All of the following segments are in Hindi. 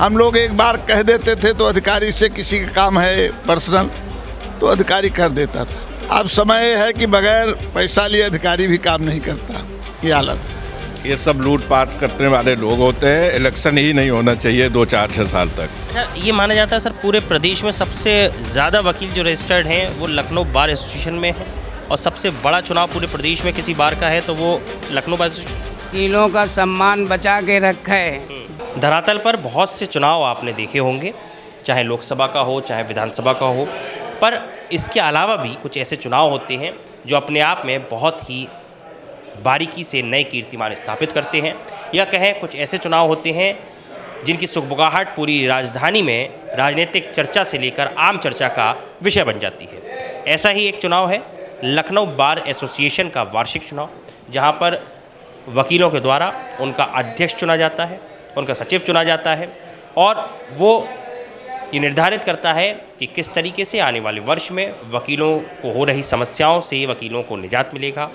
हम लोग एक बार कह देते थे तो अधिकारी से किसी का काम है पर्सनल तो अधिकारी कर देता था। अब समय है कि बगैर पैसा लिए अधिकारी भी काम नहीं करता, ये हालत। ये सब लूटपाट करने वाले लोग होते हैं। इलेक्शन ही नहीं होना चाहिए 2-4-6 साल तक। अच्छा, ये माना जाता है सर पूरे प्रदेश में सबसे ज़्यादा वकील जो रजिस्टर्ड हैं वो लखनऊ बार एसोसिएशन में है, और सबसे बड़ा चुनाव पूरे प्रदेश में किसी बार का है तो वो लखनऊ बार एसोसिएशन। वकीलों का सम्मान बचा के रखा है। धरातल पर बहुत से चुनाव आपने देखे होंगे, चाहे लोकसभा का हो चाहे विधानसभा का हो, पर इसके अलावा भी कुछ ऐसे चुनाव होते हैं जो अपने आप में बहुत ही बारीकी से नए कीर्तिमान स्थापित करते हैं, या कहें कुछ ऐसे चुनाव होते हैं जिनकी सुगबुगाहट पूरी राजधानी में राजनीतिक चर्चा से लेकर आम चर्चा का विषय बन जाती है। ऐसा ही एक चुनाव है लखनऊ बार एसोसिएशन का वार्षिक चुनाव, जहां पर वकीलों के द्वारा उनका अध्यक्ष चुना जाता है, उनका सचिव चुना जाता है, और वो ये निर्धारित करता है कि किस तरीके से आने वाले वर्ष में वकीलों को हो रही समस्याओं से वकीलों को निजात मिलेगा,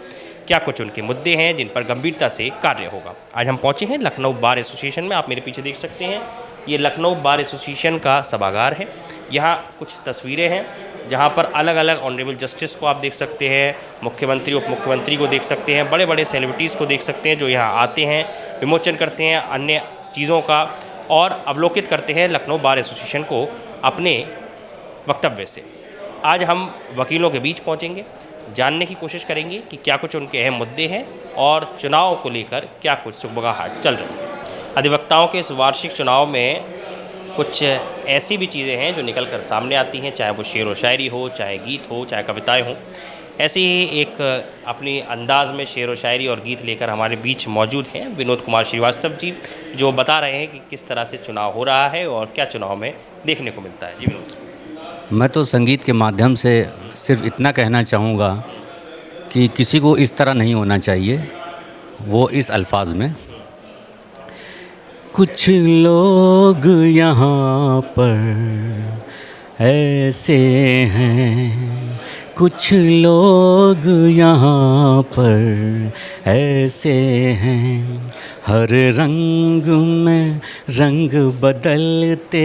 क्या कुछ उनके मुद्दे हैं जिन पर गंभीरता से कार्य होगा। आज हम पहुंचे हैं लखनऊ बार एसोसिएशन में। आप मेरे पीछे देख सकते हैं, ये लखनऊ बार एसोसिएशन का सभागार है। यहाँ कुछ तस्वीरें हैं जहाँ पर अलग अलग ऑनरेबल जस्टिस को आप देख सकते हैं, मुख्यमंत्री उप मुख्यमंत्री को देख सकते हैं, बड़े बड़े सेलिब्रिटीज़ को देख सकते हैं जो यहाँ आते हैं, विमोचन करते हैं अन्य चीज़ों का और अवलोकित करते हैं लखनऊ बार एसोसिएशन को अपने वक्तव्य से। आज हम वकीलों के बीच पहुँचेंगे, जानने की कोशिश करेंगे कि क्या कुछ उनके अहम मुद्दे हैं और चुनाव को लेकर क्या कुछ सुगबुगाहट चल रही है। अधिवक्ताओं के इस वार्षिक चुनाव में कुछ ऐसी भी चीज़ें हैं जो निकल कर सामने आती हैं, चाहे वो शेर व शायरी हो, चाहे गीत हो, चाहे कविताएं हों। ऐसी ही एक अपनी अंदाज में शेर व शायरी और गीत लेकर हमारे बीच मौजूद हैं विनोद कुमार श्रीवास्तव जी, जो बता रहे हैं कि किस तरह से चुनाव हो रहा है और क्या चुनाव में देखने को मिलता है। जी विनोद। मैं तो संगीत के माध्यम से सिर्फ इतना कहना चाहूँगा कि किसी को इस तरह नहीं होना चाहिए, वो इस अल्फाज में। कुछ लोग यहाँ पर ऐसे हैं, कुछ लोग यहाँ पर ऐसे हैं, हर रंग में रंग बदलते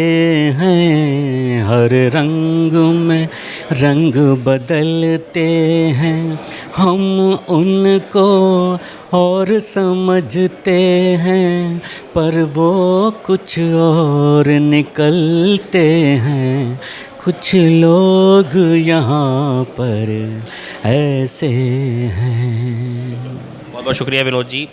हैं, हर रंग में रंग बदलते हैं, हम उनको और समझते हैं पर वो कुछ और निकलते हैं, कुछ लोग यहाँ पर ऐसे हैं। बहुत बहुत शुक्रिया विनोद जी।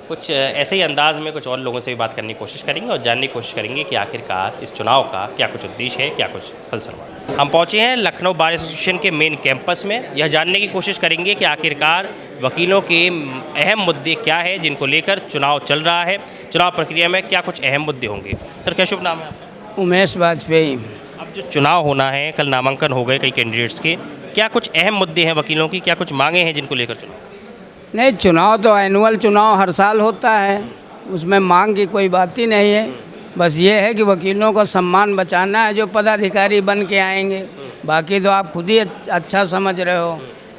कुछ ऐसे ही अंदाज में कुछ और लोगों से भी बात करने की कोशिश करेंगे और जानने की कोशिश करेंगे कि आखिरकार इस चुनाव का क्या कुछ उद्देश्य है, क्या कुछ फलसफा। हम पहुंचे हैं लखनऊ बार एसोसिएशन के मेन कैंपस में। यह जानने की कोशिश करेंगे कि आखिरकार वकीलों के अहम मुद्दे क्या हैं जिनको लेकर चुनाव चल रहा है, चुनाव प्रक्रिया में क्या कुछ अहम मुद्दे होंगे। सर, क्या शुभ नाम है आपका? उमेश वाजपेयी। अब जो चुनाव होना है, कल नामांकन हो गए कई कैंडिडेट्स के, क्या कुछ अहम मुद्दे हैं वकीलों की, क्या कुछ मांगे हैं जिनको लेकर चुनाव? नहीं, चुनाव तो एनुअल चुनाव हर साल होता है, उसमें मांग की कोई बात ही नहीं है। बस ये है कि वकीलों का सम्मान बचाना है जो पदाधिकारी बन के आएंगे, बाकी तो आप खुद ही अच्छा समझ रहे हो।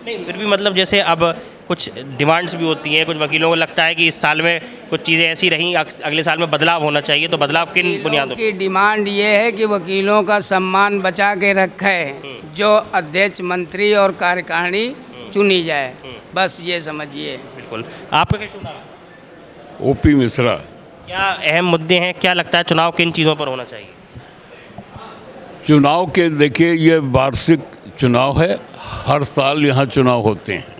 नहीं, फिर भी मतलब जैसे अब कुछ डिमांड्स भी होती हैं, कुछ वकीलों को लगता है कि इस साल में कुछ चीज़ें ऐसी रहीं, अगले साल में बदलाव होना चाहिए, तो बदलाव किन बुनियादों की डिमांड ये है कि वकीलों का सम्मान बचा के रखे, जो अध्यक्ष, मंत्री और कार्यकारिणी चुनी जाए, बस ये समझिए। बिल्कुल। आपका क्या शुभ नाम है? ओपी मिश्रा। क्या अहम मुद्दे हैं, क्या लगता है चुनाव किन चीज़ों पर होना चाहिए? चुनाव के देखिए, ये वार्षिक चुनाव है, हर साल यहाँ चुनाव होते हैं।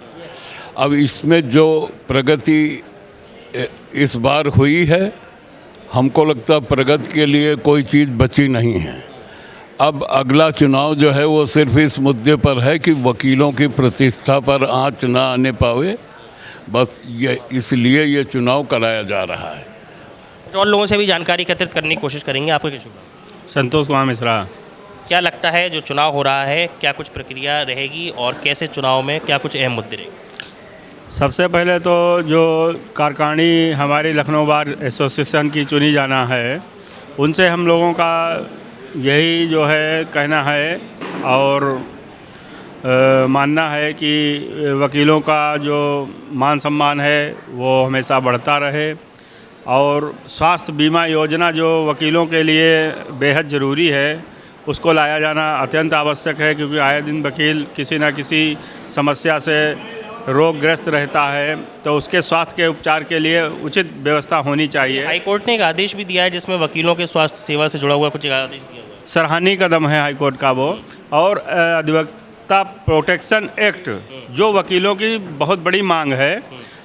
अब इसमें जो प्रगति इस बार हुई है, हमको लगता है प्रगति के लिए कोई चीज़ बची नहीं है। अब अगला चुनाव जो है वो सिर्फ इस मुद्दे पर है कि वकीलों की प्रतिष्ठा पर आंच ना आने पावे, बस ये इसलिए ये चुनाव कराया जा रहा है। और लोगों से भी जानकारी एकत्रित करने की कोशिश करेंगे। आपका क्या शुभ नाम? संतोष कुमार मिश्रा। क्या लगता है जो चुनाव हो रहा है, क्या कुछ प्रक्रिया रहेगी और कैसे चुनाव में क्या कुछ अहम मुद्दे रहेंगे? सबसे पहले तो जो कार्यकारिणी हमारी लखनऊ बार एसोसिएशन की चुनी जाना है, उनसे हम लोगों का यही जो है कहना है और मानना है कि वकीलों का जो मान सम्मान है वो हमेशा बढ़ता रहे, और स्वास्थ्य बीमा योजना जो वकीलों के लिए बेहद ज़रूरी है, उसको लाया जाना अत्यंत आवश्यक है, क्योंकि आए दिन वकील किसी न किसी समस्या से रोगग्रस्त रहता है, तो उसके स्वास्थ्य के उपचार के लिए उचित व्यवस्था होनी चाहिए। हाई कोर्ट ने एक आदेश भी दिया है जिसमें वकीलों के स्वास्थ्य सेवा से जुड़ा हुआ कुछ एक आदेश दिया हुआ है। सराहनीय कदम है हाई कोर्ट का वो। और अधिवक्ता प्रोटेक्शन एक्ट जो वकीलों की बहुत बड़ी मांग है,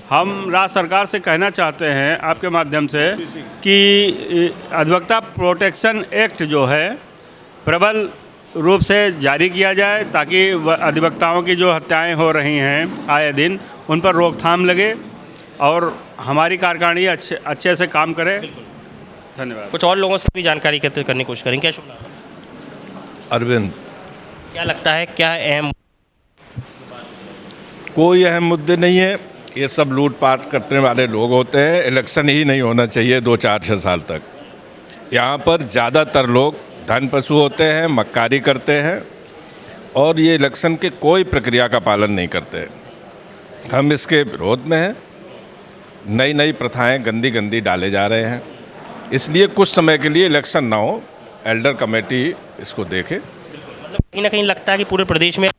हम राज्य सरकार से कहना चाहते हैं आपके माध्यम से कि अधिवक्ता प्रोटेक्शन एक्ट जो है प्रबल रूप से जारी किया जाए, ताकि अधिवक्ताओं की जो हत्याएं हो रही हैं आए दिन, उन पर रोकथाम लगे और हमारी कार्यकारिणी अच्छे से काम करे। धन्यवाद। कुछ और लोगों से भी जानकारी एकत्रित करने की कोशिश करेंगे। क्या शुभ नाम? अरविंद। क्या लगता है, क्या अहम? कोई अहम मुद्दे नहीं है, ये सब लूटपाट करने वाले लोग होते हैं। इलेक्शन ही नहीं होना चाहिए 2-4-6 साल तक। यहाँ पर ज़्यादातर लोग धन पशु होते हैं, मक्कारी करते हैं और ये इलेक्शन के कोई प्रक्रिया का पालन नहीं करते। हम इसके विरोध में हैं। नई नई प्रथाएं गंदी गंदी डाले जा रहे हैं, इसलिए कुछ समय के लिए इलेक्शन ना हो, एल्डर कमेटी इसको देखे। मतलब कहीं ना कहीं लगता है कि पूरे प्रदेश में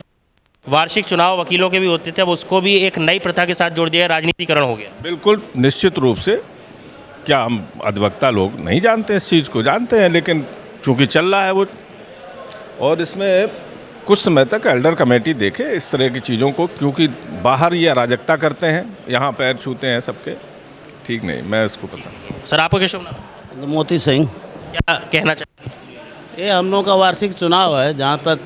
वार्षिक चुनाव वकीलों के भी होते थे, अब उसको भी एक नई प्रथा के साथ जोड़ दिया, राजनीतिकरण हो गया। बिल्कुल निश्चित रूप से। क्या हम अधिवक्ता लोग नहीं जानते इस चीज़ को? जानते हैं, लेकिन चूँकि चल रहा है वो, और इसमें कुछ समय तक एल्डर कमेटी देखे इस तरह की चीज़ों को, क्योंकि बाहर ये अराजकता करते हैं, यहाँ पैर छूते हैं सबके, ठीक नहीं। मैं इसको पसंद। सर आपको क्या शुभ नाम? मोती सिंह। क्या कहना चाहिए? ये हम लोग का वार्षिक चुनाव है, जहाँ तक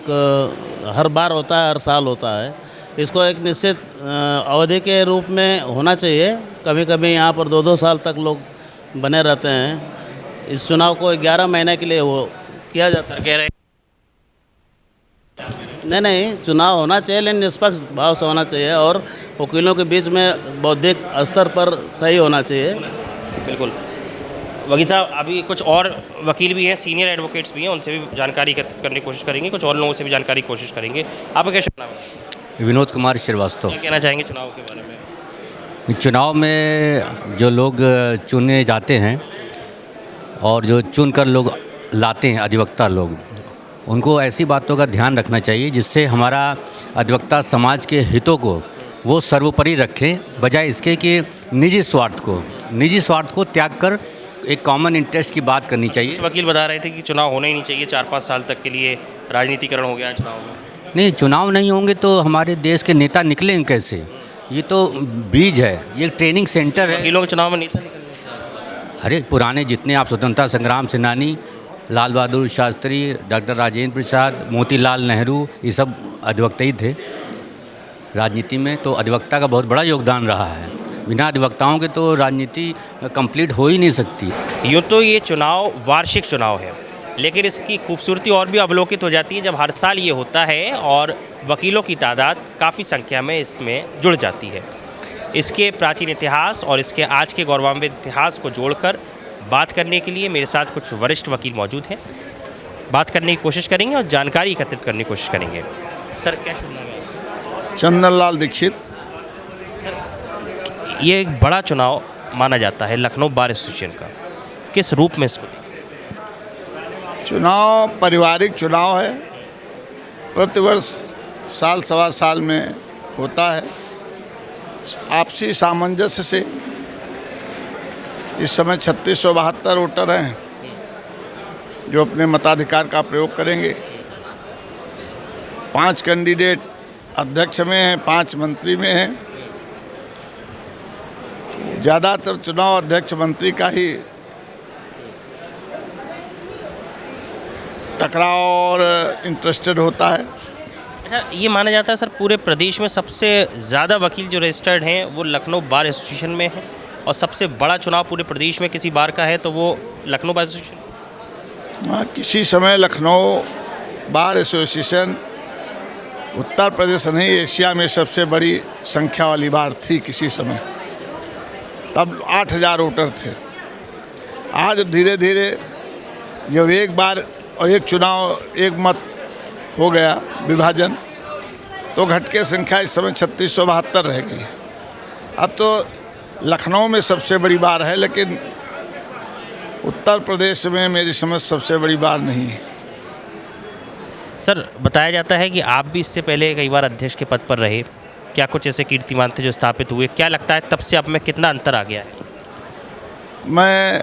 हर बार होता है, हर साल होता है। इसको एक निश्चित अवधि के रूप में होना चाहिए। कभी कभी यहाँ पर 2-2 साल तक लोग बने रहते हैं। इस चुनाव को 11 महीने के लिए वो किया जाता है। कह रहे हैं नहीं, चुनाव होना चाहिए, लेकिन निष्पक्ष भाव से होना चाहिए और वकीलों के बीच में बौद्धिक स्तर पर सही होना चाहिए। बिल्कुल। वकील साहब, अभी कुछ और वकील भी हैं, सीनियर एडवोकेट्स भी हैं, उनसे भी जानकारी एकत्रित करने की कोशिश करेंगे, कुछ और लोगों से भी जानकारी की कोशिश करेंगे। आपका क्या शुभ नाम है? विनोद कुमार श्रीवास्तव। क्या कहना चाहेंगे चुनाव के बारे में? चुनाव में जो लोग चुने जाते हैं और जो चुनकर लोग लाते हैं अधिवक्ता लोग, उनको ऐसी बातों का ध्यान रखना चाहिए जिससे हमारा अधिवक्ता समाज के हितों को वो सर्वोपरि रखें, बजाय इसके कि निजी स्वार्थ को त्याग कर एक कॉमन इंटरेस्ट की बात करनी चाहिए। वकील बता रहे थे कि चुनाव होना ही नहीं चाहिए, 4-5 साल तक के लिए राजनीतिकरण हो गया है चुनाव में। नहीं, चुनाव नहीं होंगे तो हमारे देश के नेता निकलेंगे कैसे? ये तो बीज है, ये ट्रेनिंग सेंटर है। वकीलों के चुनाव में नेता निकलने? अरे पुराने जितने आप स्वतंत्रता संग्राम सेनानी, लाल बहादुर शास्त्री, डॉक्टर राजेंद्र प्रसाद, मोतीलाल नेहरू, ये सब अधिवक्ता ही थे। राजनीति में तो अधिवक्ता का बहुत बड़ा योगदान रहा है। बिना अधिवक्ताओं के तो राजनीति कंप्लीट हो ही नहीं सकती। यूँ तो ये चुनाव वार्षिक चुनाव है, लेकिन इसकी खूबसूरती और भी अवलोकित हो जाती है जब हर साल ये होता है और वकीलों की तादाद काफ़ी संख्या में इसमें जुड़ जाती है। इसके प्राचीन इतिहास और इसके आज के गौरवान्वित इतिहास को जोड़कर बात करने के लिए मेरे साथ कुछ वरिष्ठ वकील मौजूद हैं। बात करने की कोशिश करेंगे और जानकारी एकत्रित करने की कोशिश करेंगे। सर क्या शुभ नाम है? चंदन लाल दीक्षित। ये एक बड़ा चुनाव माना जाता है लखनऊ बार एसोसिएशन का, किस रूप में इसको? चुनाव पारिवारिक चुनाव है, प्रतिवर्ष साल सवा साल में होता है। आपसी सामंजस्य से इस समय 3672 वोटर हैं जो अपने मताधिकार का प्रयोग करेंगे। 5 कैंडिडेट अध्यक्ष में हैं, 5 मंत्री में हैं। ज़्यादातर चुनाव अध्यक्ष मंत्री का ही टकराव और इंटरेस्टेड होता है। अच्छा, ये माना जाता है सर पूरे प्रदेश में सबसे ज़्यादा वकील जो रजिस्टर्ड हैं वो लखनऊ बार एसोसिएशन में हैं, और सबसे बड़ा चुनाव पूरे प्रदेश में किसी बार का है तो वो लखनऊ बार एसोसिएशन। हाँ, किसी समय लखनऊ बार एसोसिएशन उत्तर प्रदेश नहीं, एशिया में सबसे बड़ी संख्या वाली बार थी किसी समय। तब 8000 वोटर थे। आज धीरे धीरे जब एक बार और एक चुनाव एक मत हो गया विभाजन, तो घट के संख्या इस समय 3672 रह गई। अब तो लखनऊ में सबसे बड़ी बार है, लेकिन उत्तर प्रदेश में मेरी समझ सबसे बड़ी बार नहीं है। सर, बताया जाता है कि आप भी इससे पहले कई बार अध्यक्ष के पद पर रहे। क्या कुछ ऐसे कीर्तिमान थे जो स्थापित हुए? क्या लगता है तब से अब में कितना अंतर आ गया है? मैं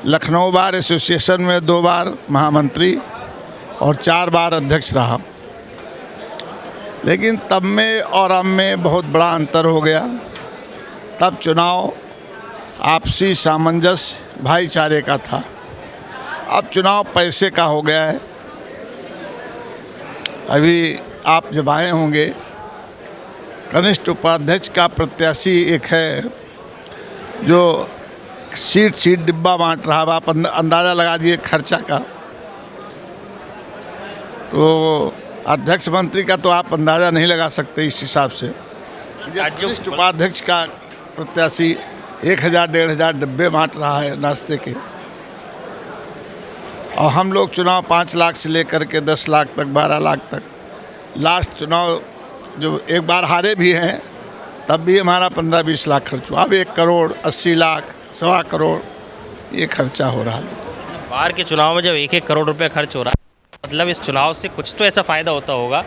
लखनऊ बार एसोसिएशन में 2 बार महामंत्री और 4 बार अध्यक्ष रहा, लेकिन तब में और अब में बहुत बड़ा अंतर हो गया। तब चुनाव आपसी सामंजस्य भाईचारे का था, अब चुनाव पैसे का हो गया है। अभी आप जब आए होंगे, कनिष्ठ उपाध्यक्ष का प्रत्याशी एक है जो सीट डिब्बा बांट रहा है। आप अंदाज़ा लगा दिए खर्चा का। तो अध्यक्ष मंत्री का तो आप अंदाज़ा नहीं लगा सकते इस हिसाब से। कनिष्ठ उपाध्यक्ष का प्रत्याशी 1000-1500 डिब्बे बांट रहा है नाश्ते के, और हम लोग चुनाव 5 लाख से लेकर के 10 लाख तक, 12 लाख तक, लास्ट चुनाव जो एक बार हारे भी हैं तब भी हमारा 15-20 लाख खर्च हुआ। अब 1 करोड़ 80 लाख, 1.25 करोड़ ये खर्चा हो रहा है। बाहर के चुनाव में जब 1-1 करोड़ रुपए खर्च हो रहा है, मतलब इस चुनाव से कुछ तो ऐसा फ़ायदा होता होगा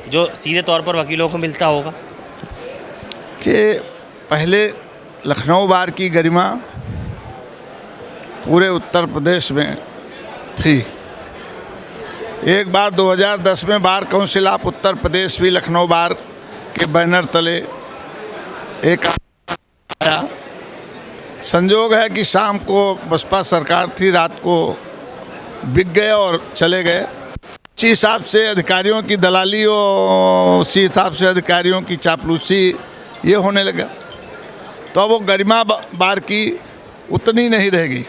जो सीधे तौर पर वकीलों को मिलता होगा। कि पहले लखनऊ बार की गरिमा पूरे उत्तर प्रदेश में थी। एक बार 2010 में bar council of Uttar Pradesh भी लखनऊ बार के बैनर तले एक आया। संजोग है कि शाम को बसपा सरकार थी, रात को बिक गए और चले गए। उसी हिसाब से अधिकारियों की दलाली और उसी हिसाब से अधिकारियों की चापलूसी ये होने लगा, तो वो गरिमा बार की उतनी नहीं रहेगी।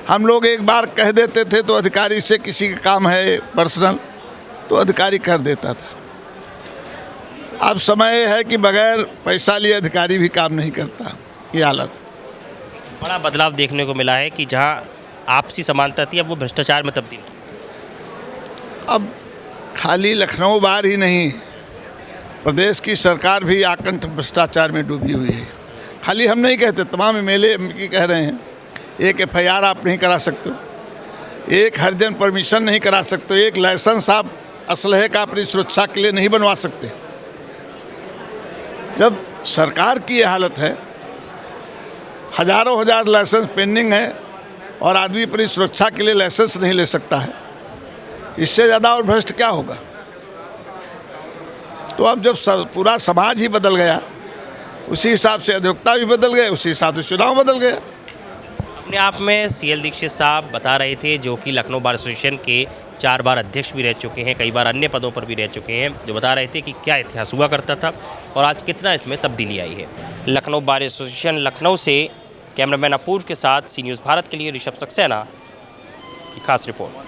हम लोग एक बार कह देते थे तो अधिकारी से किसी का काम है पर्सनल तो अधिकारी कर देता था। अब समय है कि बगैर पैसा लिए अधिकारी भी काम नहीं करता। ये हालत बड़ा बदलाव देखने को मिला है कि जहां आपसी समानता थी अब वो भ्रष्टाचार में तब्दील। अब खाली लखनऊ बार ही नहीं, प्रदेश की सरकार भी आकंठ भ्रष्टाचार में डूबी हुई है। खाली हम नहीं कहते, तमाम एमएलए की कह रहे हैं। एक एफआईआर आप नहीं करा सकते, एक हरिजन परमिशन नहीं करा सकते, एक लाइसेंस आप असलहे का अपनी सुरक्षा के लिए नहीं बनवा सकते। जब सरकार की ये हालत है, हजारों हजार लाइसेंस पेंडिंग है और आदमी अपनी सुरक्षा के लिए लाइसेंस नहीं ले सकता है, इससे ज़्यादा और भ्रष्ट क्या होगा? तो अब जब पूरा समाज ही बदल गया, उसी हिसाब से अधिवक्ता भी बदल गए, उसी हिसाब से चुनाव बदल गया। अपने आप में सीएल दीक्षित साहब बता रहे थे, जो कि लखनऊ बार एसोसिएशन के 4 बार अध्यक्ष भी रह चुके हैं, कई बार अन्य पदों पर भी रह चुके हैं, जो बता रहे थे कि क्या इतिहास हुआ करता था और आज कितना इसमें तब्दीली आई है। लखनऊ बार एसोसिएशन लखनऊ से कैमरामैन अपूर्व के साथ सी न्यूज़ भारत के लिए ऋषभ सक्सेना की खास रिपोर्ट।